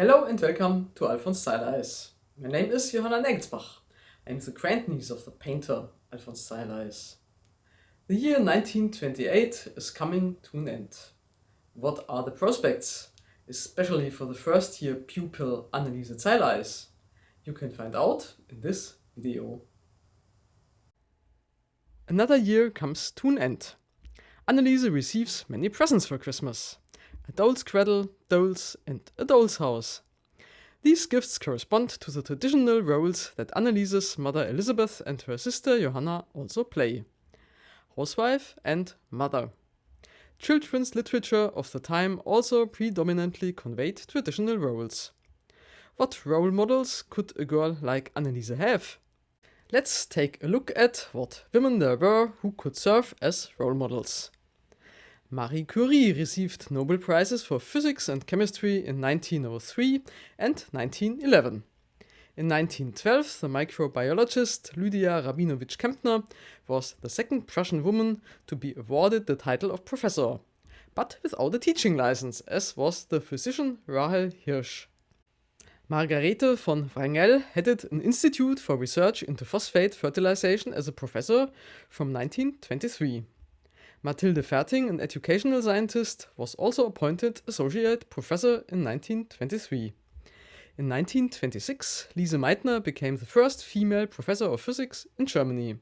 Hello and welcome to Alphonse Stylize. My name is Johanna Nagelsbach. I am the grandniece of the painter Alphonse Stylize. The year 1928 is coming to an end. What are the prospects, especially for the first year pupil Anneliese Stylize? You can find out in this video. Another year comes to an end. Anneliese receives many presents for Christmas. A doll's cradle, dolls and a doll's house. These gifts correspond to the traditional roles that Anneliese's mother Elisabeth and her sister Johanna also play: housewife and mother. Children's literature of the time also predominantly conveyed traditional roles. What role models could a girl like Anneliese have? Let's take a look at what women there were who could serve as role models. Marie Curie received Nobel Prizes for physics and chemistry in 1903 and 1911. In 1912, the microbiologist Lydia Rabinovich-Kempner was the second Prussian woman to be awarded the title of professor, but without a teaching license, as was the physician Rahel Hirsch. Margarete von Wrangel headed an institute for research into phosphate fertilization as a professor from 1923. Mathilde Ferting, an educational scientist, was also appointed associate professor in 1923. In 1926, Lise Meitner became the first female professor of physics in Germany.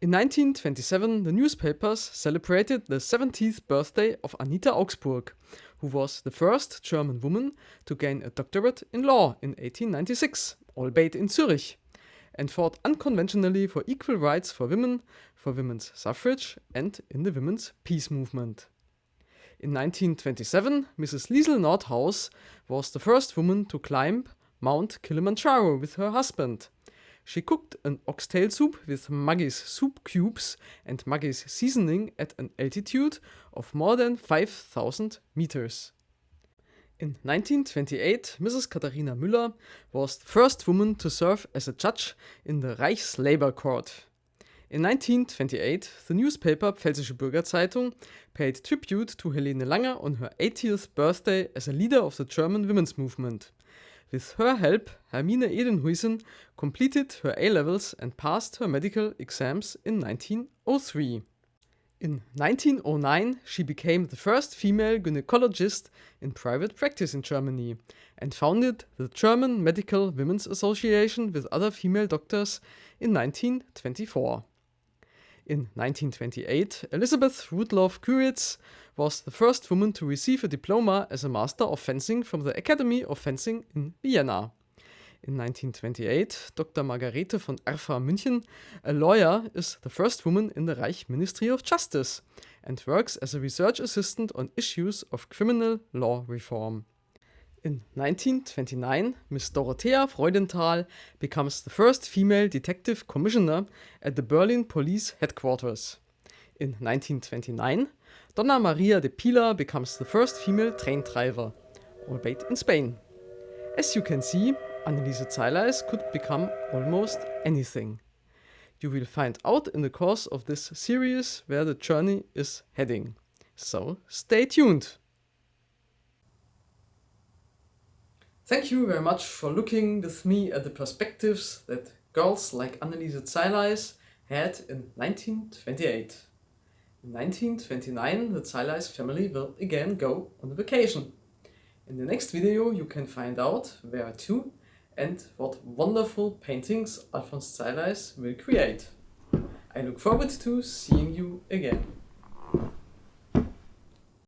In 1927, the newspapers celebrated the 70th birthday of Anita Augsburg, who was the first German woman to gain a doctorate in law in 1896, albeit in Zurich, and fought unconventionally for equal rights for women's suffrage, and in the women's peace movement. In 1927, Mrs. Liesl Nordhaus was the first woman to climb Mount Kilimanjaro with her husband. She cooked an oxtail soup with Maggie's soup cubes and Maggie's seasoning at an altitude of more than 5,000 meters. In 1928, Mrs. Katharina Müller was the first woman to serve as a judge in the Reichslabor Court. In 1928, the newspaper Pfälzische Bürgerzeitung paid tribute to Helene Langer on her 80th birthday as a leader of the German women's movement. With her help, Hermine Edenhuisen completed her A-levels and passed her medical exams in 1903. In 1909, she became the first female gynecologist in private practice in Germany and founded the German Medical Women's Association with other female doctors in 1924. In 1928, Elisabeth Rudloff Küritz was the first woman to receive a diploma as a Master of Fencing from the Academy of Fencing in Vienna. In 1928, Dr. Margarete von Erfa München, a lawyer, is the first woman in the Reich Ministry of Justice and works as a research assistant on issues of criminal law reform. In 1929, Miss Dorothea Freudenthal becomes the first female detective commissioner at the Berlin Police Headquarters. In 1929, Donna Maria de Pilar becomes the first female train driver, albeit in Spain. As you can see, Anneliese Stylize could become almost anything. You will find out in the course of this series where the journey is heading. So stay tuned! Thank you very much for looking with me at the perspectives that girls like Anneliese Stylize had in 1928. In 1929, the Stylize family will again go on a vacation. In the next video you can find out where to and what wonderful paintings Alphonse Stylize will create. I look forward to seeing you again.